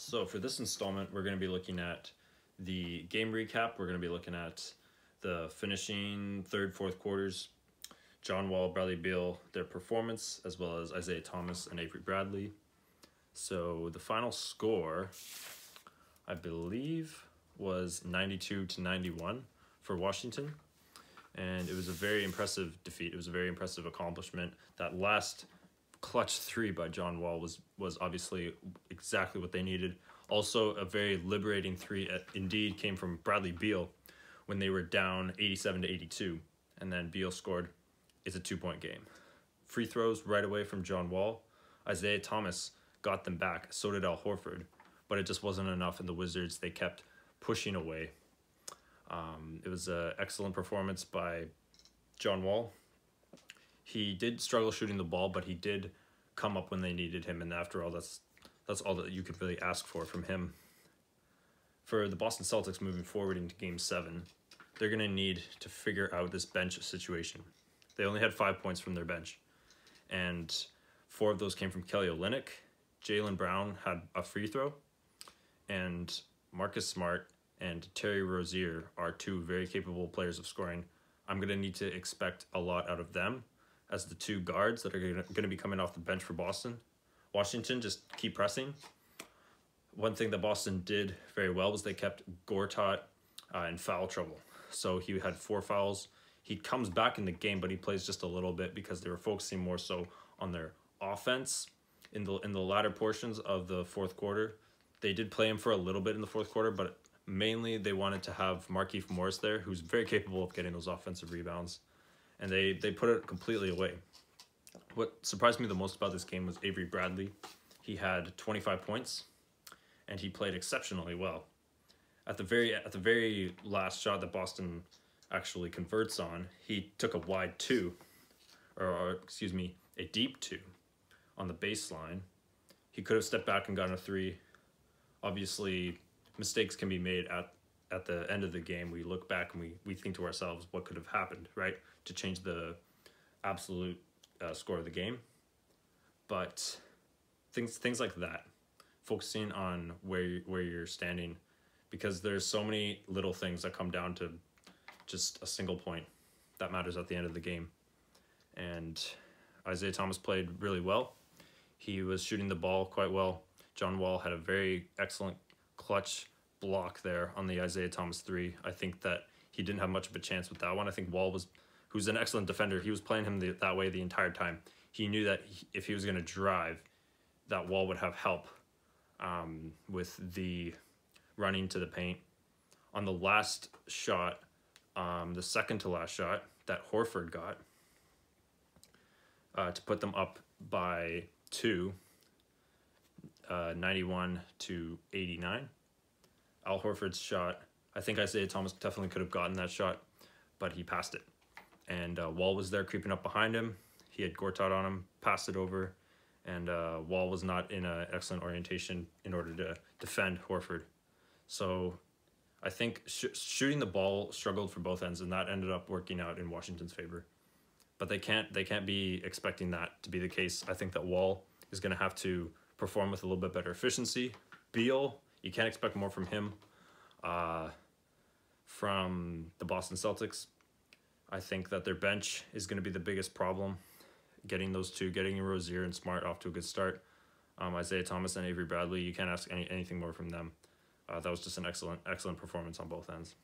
So for this installment, we're going to be looking at the game recap. We're going to be looking at the finishing third, fourth quarters, John Wall, Bradley Beal, their performance, as well as Isaiah Thomas and Avery Bradley. So the final score, I believe, was 92-91 for Washington. And it was a very impressive defeat. It was a very impressive accomplishment. That last clutch three by John Wall was obviously exactly what they needed. Also, a very liberating three indeed came from Bradley Beal when they were down 87-82, and then Beal scored. It's a 2-point game. Free throws right away from John Wall. Isaiah Thomas got them back. So did Al Horford, but it just wasn't enough. And the Wizards, they kept pushing away. It was an excellent performance by John Wall. He did struggle shooting the ball, but he did come up when they needed him. And after all, that's all that you could really ask for from him. For the Boston Celtics moving forward into Game 7, they're going to need to figure out this bench situation. They only had 5 points from their bench, and 4 of those came from Kelly Olynyk. Jaylen Brown had a free throw, and Marcus Smart and Terry Rozier are 2 very capable players of scoring. I'm going to need to expect a lot out of them as the 2 guards that are going to be coming off the bench for Boston. Washington, just keep pressing. One thing that Boston did very well was they kept Gortat in foul trouble. So he had 4 fouls. He comes back in the game, but he plays just a little bit because they were focusing more so on their offense in the latter portions of the fourth quarter. They did play him for a little bit in the fourth quarter, but mainly they wanted to have Markieff Morris there, who's very capable of getting those offensive rebounds, and they put it completely away. What surprised me the most about this game was Avery Bradley. He had 25 points, and he played exceptionally well. At the very last shot that Boston actually converts on, he took a wide 2, or excuse me, a deep 2 on the baseline. He could have stepped back and gotten a 3. Obviously, mistakes can be made at the end of the game. We look back and we think to ourselves, what could have happened, right, to change the absolute score of the game. But things like that, focusing on where you're standing, because there's so many little things that come down to just a single point that matters at the end of the game. And Isaiah Thomas played really well. He was shooting the ball quite well. John Wall had a very excellent clutch block there on the Isaiah Thomas 3. I think that he didn't have much of a chance with that one. I think Wall who's an excellent defender, he was playing him that way the entire time. He knew that if he was going to drive, that Wall would have help with the running to the paint. On the last shot, the second to last shot that Horford got to put them up by 2, 91-89. Al Horford's shot, I think Isaiah Thomas definitely could have gotten that shot, but he passed it. And Wall was there creeping up behind him. He had Gortat on him, passed it over, and Wall was not in an excellent orientation in order to defend Horford. So I think shooting the ball struggled for both ends, and that ended up working out in Washington's favor. But they can't be expecting that to be the case. I think that Wall is going to have to perform with a little bit better efficiency. Beal, you can't expect more from him. From the Boston Celtics, I think that their bench is going to be the biggest problem. Getting those 2, getting Rozier and Smart off to a good start. Isaiah Thomas and Avery Bradley, you can't ask anything more from them. That was just an excellent performance on both ends.